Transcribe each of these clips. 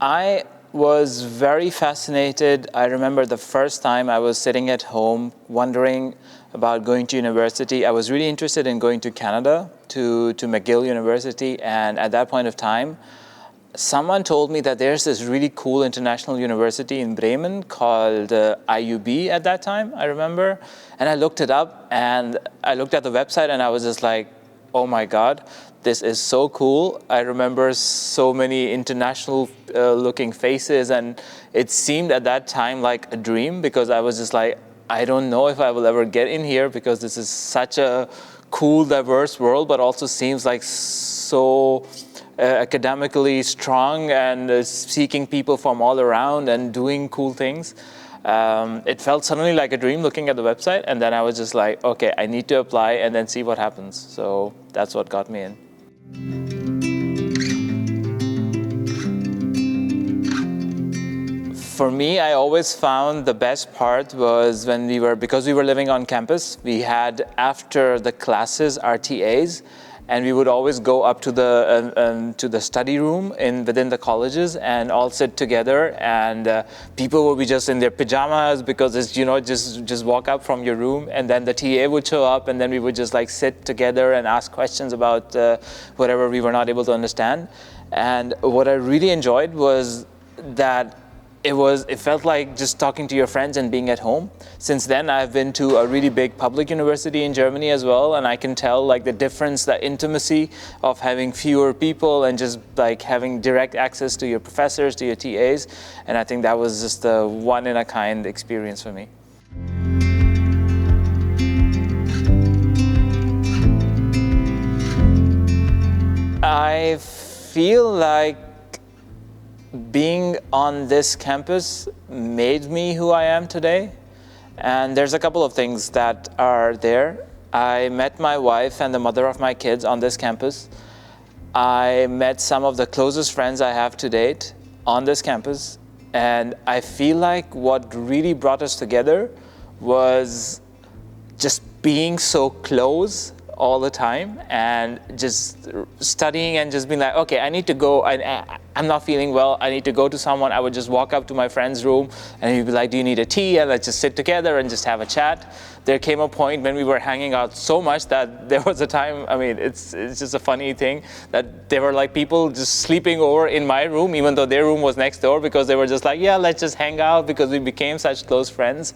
I was very fascinated. I remember the first time I was sitting at home wondering about going to university. I was really interested in going to Canada, to McGill University, and at that point of time, someone told me that there's this really cool international university in Bremen called IUB at that time, I remember. And I looked it up, and I looked at the website, and I was just like, oh my God, this is so cool. I remember so many international looking faces, and it seemed at that time like a dream, because I was just like, I don't know if I will ever get in here, because this is such a cool, diverse world, but also seems like so academically strong and seeking people from all around and doing cool things. It felt suddenly like a dream looking at the website, and then I was just like, okay, I need to apply and then see what happens. So that's what got me in. For me, I always found the best part was when because we were living on campus, we had after the classes RTAs, and we would always go up to the study room within the colleges and all sit together, and people would be just in their pajamas, because it's, just walk up from your room, and then the TA would show up, and then we would just like sit together and ask questions about whatever we were not able to understand. And what I really enjoyed was that it felt like just talking to your friends and being at home. Since then, I've been to a really big public university in Germany as well, and I can tell like the difference, the intimacy of having fewer people and just like having direct access to your professors, to your TAs. And I think that was just a one-in-a-kind experience for me. I feel like being on this campus made me who I am today. And there's a couple of things that are there. I met my wife and the mother of my kids on this campus. I met some of the closest friends I have to date on this campus. And I feel like what really brought us together was just being so close all the time and just studying and just being like, okay, I need to go. I'm not feeling well. I need to go to someone. I would just walk up to my friend's room and he'd be like, do you need a tea? And let's just sit together and just have a chat. There came a point when we were hanging out so much that there was a time, I mean, it's just a funny thing that there were like people just sleeping over in my room, even though their room was next door, because they were just like, yeah, let's just hang out, because we became such close friends.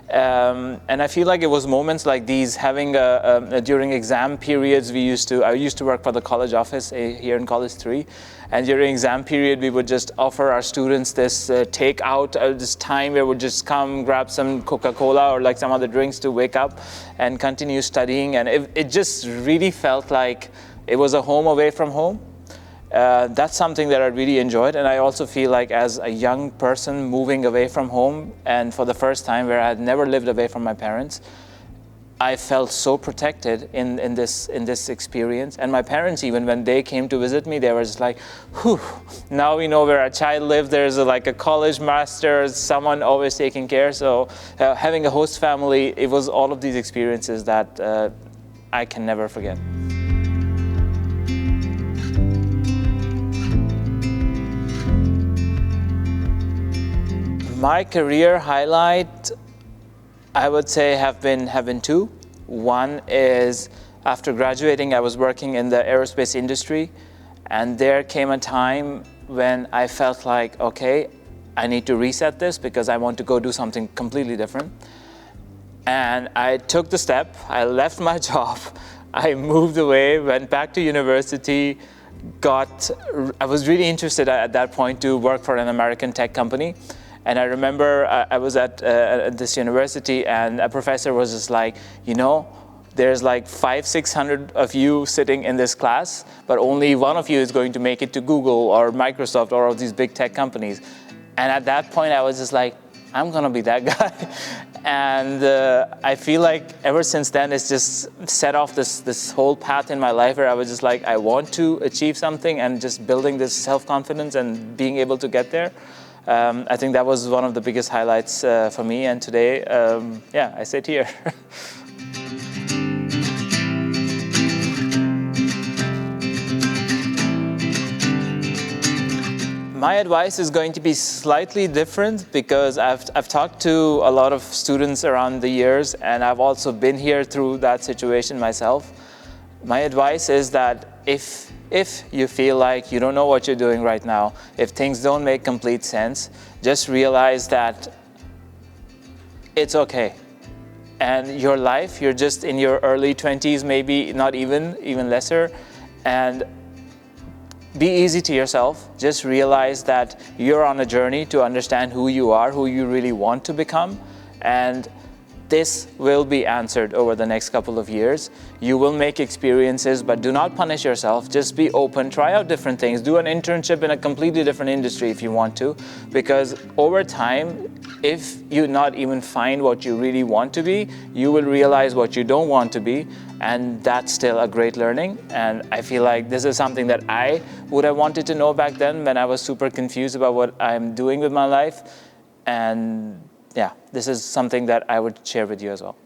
And I feel like it was moments like these, having during exam periods, I used to work for the college office here in College 3, and during exam period, we would just offer our students this takeout, this time where we'd just come grab some Coca-Cola or like some other drinks to wake up and continue studying. And it just really felt like it was a home away from home. That's something that I really enjoyed. And I also feel like as a young person moving away from home, and for the first time where I had never lived away from my parents, I felt so protected in this experience. And my parents, even when they came to visit me, they were just like, whew, now we know where our child lives. There's like a college master, someone always taking care. So having a host family, it was all of these experiences that I can never forget. My career highlight, I would say, have been two. One is after graduating, I was working in the aerospace industry, and there came a time when I felt like, okay, I need to reset this because I want to go do something completely different. And I took the step. I left my job. I moved away, went back to university. I was really interested at that point to work for an American tech company. And I remember I was at this university, and a professor was just like, there's like 500-600 of you sitting in this class, but only one of you is going to make it to Google or Microsoft or all these big tech companies. And at that point, I was just like, I'm going to be that guy. And I feel like ever since then, it's just set off this whole path in my life where I was just like, I want to achieve something, and just building this self-confidence and being able to get there. I think that was one of the biggest highlights for me. And today, I sit here. My advice is going to be slightly different because I've talked to a lot of students around the years, and I've also been here through that situation myself. My advice is that if you feel like you don't know what you're doing right now, if things don't make complete sense, just realize that it's okay. And your life, you're just in your early 20s, maybe not even lesser, and be easy to yourself. Just realize that you're on a journey to understand who you are, who you really want to become, and this will be answered over the next couple of years. You will make experiences, but do not punish yourself. Just be open, try out different things, do an internship in a completely different industry if you want to, because over time, if you not even find what you really want to be, you will realize what you don't want to be, and that's still a great learning. And I feel like this is something that I would have wanted to know back then when I was super confused about what I'm doing with my life. And yeah, this is something that I would share with you as well.